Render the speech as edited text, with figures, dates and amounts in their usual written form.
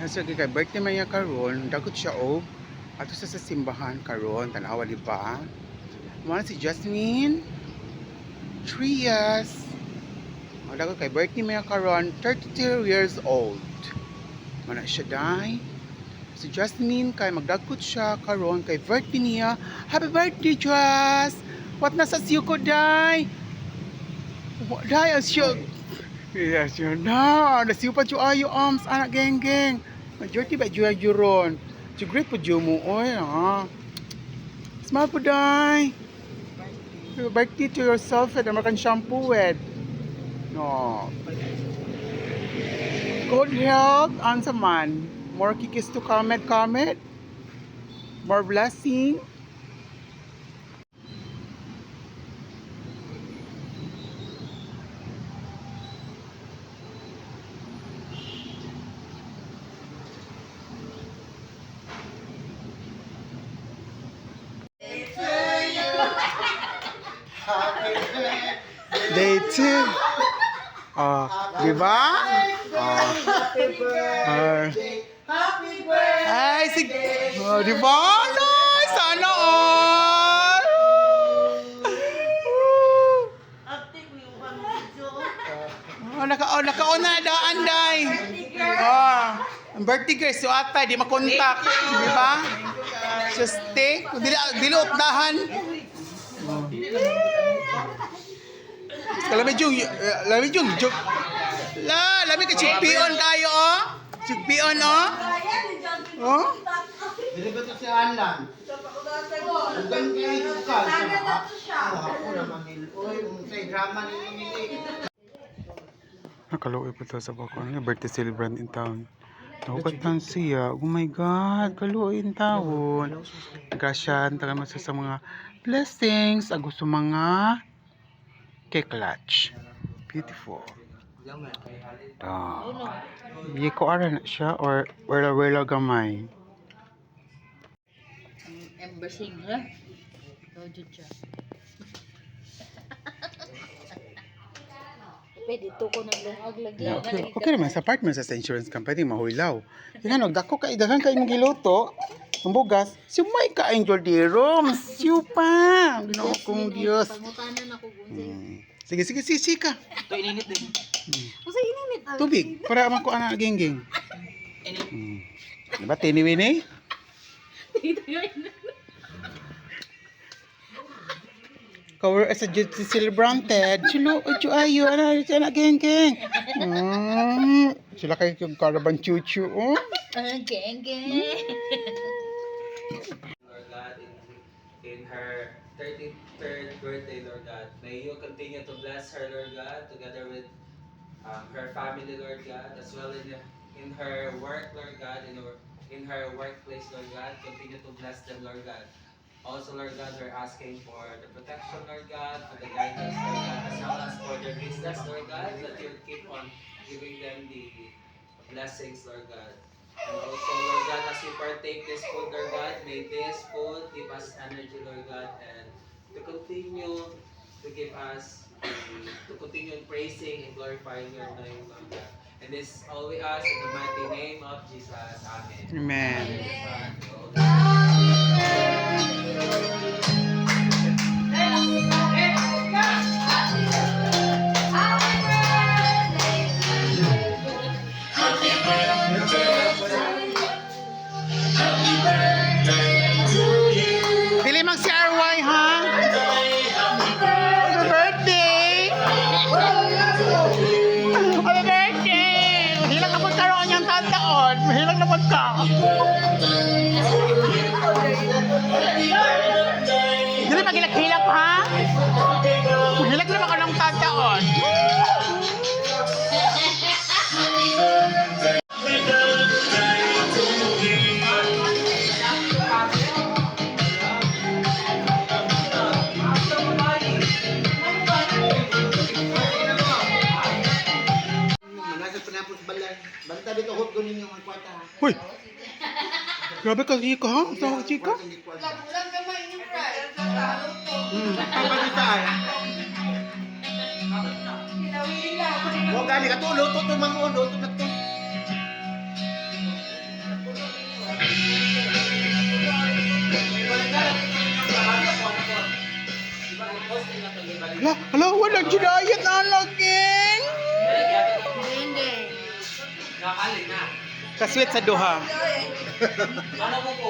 Sige kay birthday man niya karon, dagot siya og ato sa simbahan karon, tanawa di ba? Mo si Jasmine Trias. Ang dagot kay birthday man niya karon, 32 years old. Mana siya dai. Si Jasmine kay magdagkot siya karon kay birthday niya. Happy birthday, Jas! What nasa siyo ko dai? Dai as siyo. Yes, yun na. Nasiyo pa siyo ayo arms anak geng-geng. Majority ba juya juron? Si great po juyo mo oy ha. Smile po dai. Happy birthday to yourself at American shampoo with. No. Good health and sa man. More kikis to comment. More blessing. Day 2. Di ba? Happy birthday! Happy birthday! Ay, di ba? Nice! Sana all! Nakaon na daan, day. Ang birthday girl, so ata, di makontak. Di ba? Just stay. Dili updahan. Lamig yung joke. Lamig ka chigpion kayo, oh. Chigpion, oh. Oh? Dili ba ito si Alan? Ang ganda yung ukal siya. Ako naman niloy. Kung sa'y drama nila. Nakaluoy po ito sa bakon. Birthday celebrant in town. Nakukatan siya. Oh my God. Kaluoy in town. Grasyan. Talaga sa mga blessings. Gusto mga keklatch. Beautiful. Hindi ko ara na siya or wala gamay. Embassing, ha? Ikaw dyan siya. Pwede ito ko naglagay. Okay naman, sa part man sa insurance company, mahulaw. Yan, nagdako ka, dagan ka yung giluto. Ang bugas, sumay ka ang Jordero. Masiyo pa. Ginoo kong Diyos. Pangutanan ako kung Sige ka. Ito ininit din. Kasi ininit. Tubig, para man ko anak geng-geng. Diba, tiniwin eh? Cover as a celebrated. Chulo, ocho ayo, anak geng-geng. Sila kayo yung karaban chuchu, oh. Geng. Lord God, in her 33rd birthday, Lord God, may you continue to bless her, Lord God, together with her family, Lord God, as well in her work, Lord God, in her workplace, Lord God, continue to bless them, Lord God. Also, Lord God, we're asking for the protection, Lord God, for the guidance, Lord God, as well as for their business, Lord God, that you keep on giving them the blessings, Lord God. And also, Lord God, as we partake this food, Lord God, may this food give us energy, Lord God, and to continue to give us, to continue praising and glorifying your name, Lord God. And this all we ask in the mighty name of Jesus. Amen. Amen. Dili mag si RY, ha? Happy birthday! Happy birthday! Hilang na pagkaroon niyang tataon. Hilang na pagka. Dili magilak-hilak, ha? Hilag na ako ng tataon. Manasag panapos balan. Banta dito hot gunin yung mga kwarta. Uy! Grabe ka, Chika, ha? Sa Chika? Ulang gamay yung price. Kapag saan? Huwag gani ka tulog. Ito mga ulo. Ito na ito. Hala, wala judayat na laging. Geng-geng. Nakali na. Kaswit sa duha. Ano mo po?